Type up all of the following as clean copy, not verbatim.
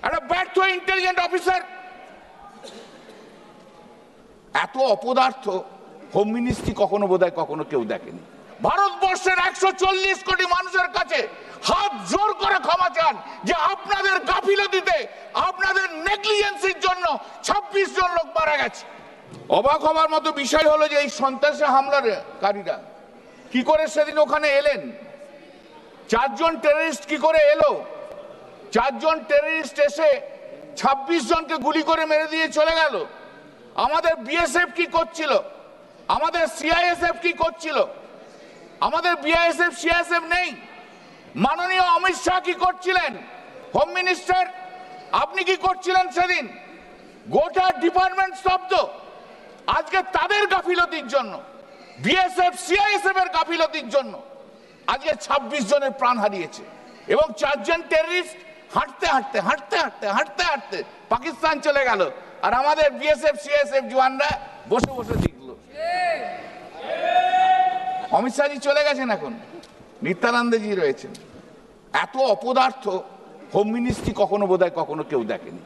একটা ব্যর্থ intelligent officer. এত অপদার্থ হোম মিনিস্ট্রি কখনো বোধহয় কখনো কেউ দেখেনি। ভারতবর্ষের 140 কোটি মানুষের কাছে হাত জোর করে ক্ষমা চান যে আপনাদের গাফিলতিতে, আপনাদের নেগলিজেন্সির জন্য 26 জন লোক মারা গেছে। অবাক হবার মতো বিষয় হলো যে এই সন্ত্রাসী হামলাকারীরা কি করে সেদিন ওখানে এলেন, 4 জন টেররিস্ট কি করে এলো, 4 জন টেররিস্ট এসে 26 জনকে গুলি করে মেরে দিয়ে চলে গেল। আমাদের বিএসএফ কি করছিল, আমাদের সিআইএসএফ কি করছিল? আমাদের বিআইএসএফ সিআইএসএফ নেই। মাননীয় অমিত শাহ কি করছিলেন, হোম মিনিস্টার আপনি কি করছিলেন সেদিন? গোটা ডিপার্টমেন্ট স্তব্ধ। আজকে তাদের গাফিলতির জন্য, বিএসএফ সিআইএসএফ এর গাফিলতির জন্য আজকে 26 জনের প্রাণ হারিয়েছে এবং 4 জন টেররিস্ট হাঁটতে হাঁটতে হাঁটতে হাঁটতে হাঁটতে হাঁটতে পাকিস্তান চলে গেল, আর আমাদের বিএসএফ সিআইএসএফ জওয়ানরা বসে বসে দেখলো। অমিত শাহজি চলে গেছেন, এখন নিত্যানন্দজি রয়েছেন। এত অপদার্থ হোম মিনিস্ট্রি কখনো বোধহয় কখনো কেউ দেখেনি।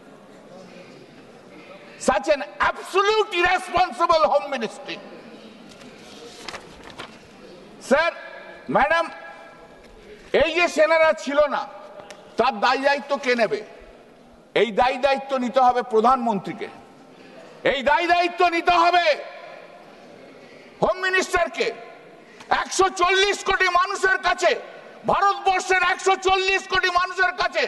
Such an absolute irresponsible home ministry. Sir, madam, এই যে সেনারা ছিল না তার দায় দায়িত্ব কে নেবে? এই দায় দায়িত্ব নিতে হবে প্রধানমন্ত্রীকে, এই দায় দায়িত্ব নিতে হবে হোম মিনিস্টারকে। 140 কোটি মানুষের কাছে, ভারতবর্ষের 140 কোটি মানুষের কাছে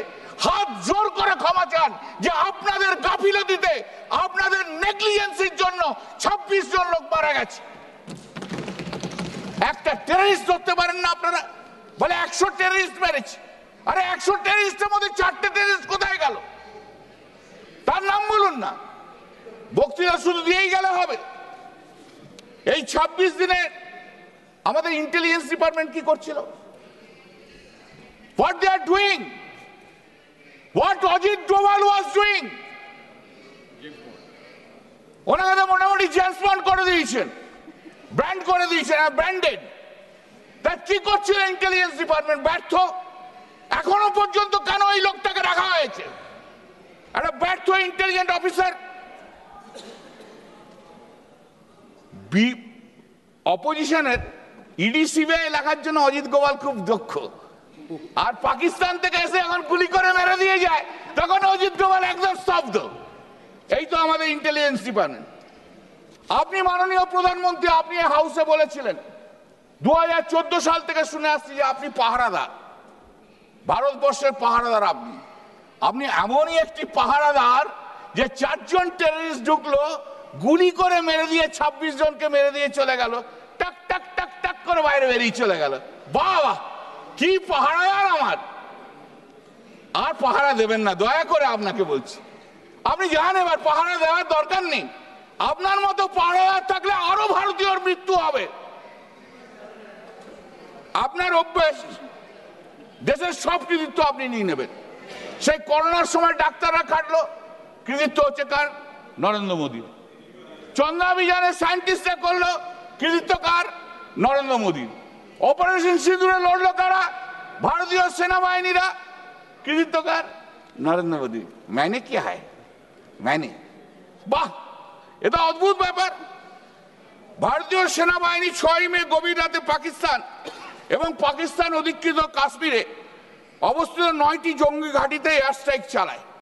হাত জোর করে ক্ষমা চান যে আপনাদের গাফিলতিতে, আপনাদের নেগলিজেন্সির জন্য 26 জন লোক মারা গেছে। একটা টেররিস্ট ধরতে পারেন না আপনারা? বলে 100 টেররিস্ট মেরেছে। আরে 100 টেররিস্টের মধ্যে 4টে টেররিস্ট কোথায় গেল? তার নাম বলুন না। বক্তৃতা শুধু দিয়েই গেলে হবে? এই 26 দিনে আমাদের ইন্টেলিজেন্স ডিপার্টমেন্ট কি করছিল? What they are doing, what Ajit Doval was doing, ওনাকে তো মোটামুটি জেমস বন্ড করে দিয়েছেন, ব্র্যান্ড করে দিয়েছেন, ব্র্যান্ডেড। তা কি করছিল ইন্টেলিজেন্স ডিপার্টমেন্ট? ব্যর্থ। এখনো পর্যন্ত কেন এই লোকটাকে রাখা হয়েছে? একটা ব্যর্থ ইন্টেলিজেন্ট অফিসার। অপোজিশনের ইডি সিবিআই লেখার জন্য অজিত গোয়াল খুব দক্ষ, আর পাকিস্তান থেকে এসে এখন গুলি করে মেরে দিয়ে যায়, তখন অজিত গোয়াল একদম স্তব্ধ। এই তো আমাদের ইন্টেলিজেন্স ডিপার্টমেন্ট। আপনি মাননীয় প্রধানমন্ত্রী, আপনি হাউসে বলেছিলেন 2014 সাল থেকে শুনে আসছি যে আপনি পাহারাদার, ভারতবর্ষের পাহারাদার। আপনি এমনই একটি পাহারাদার যে 4 জন টেররিস্ট ঢুকলো, গুলি করে মেরে দিয়ে 26 জনকে মেরে দিয়ে চলে গেল, টাক টাক টাক টাক করে বাইরে বেরিয়ে চলে গেল। বাবা, কি পাহারাদার আমার! আর পাহারা দেবেন না, দয়া করে আপনাকে বলছি। আপনি জানেন এবার পাহারা দেওয়ার দরকার নেই। আপনার মতো পাহারাদার থাকলে আরো ভারতীয়র মৃত্যু হবে। আপনার অভ্যেস, দেশের সব কৃতিত্ব আপনি নিয়ে নেবেন। সেই করোনার সময় ডাক্তাররা খাটলো, কৃতিত্ব হচ্ছে কার? নরেন্দ্র মোদী। চন্দ্রাভিযানে সায়েন্টিস্টরা করলো, কৃতিত্ব কার? নরেন্দ্র মোদী। অপারেশন সিঁদুরে লড়লো কারা? ভারতীয় সেনাবাহিনীরা। কৃতিত্ব কার? নরেন্দ্র মোদী। মানে কি হয়? মানে বাহ, এটা অদ্ভুত ব্যাপার। ভারতীয় সেনাবাহিনী 6 মে গভীর রাতে পাকিস্তান এবং পাকিস্তান অধিকৃত কাশ্মীরে অবস্থিত 9টি জঙ্গি ঘাঁটিতে এয়ার স্ট্রাইক চালায়।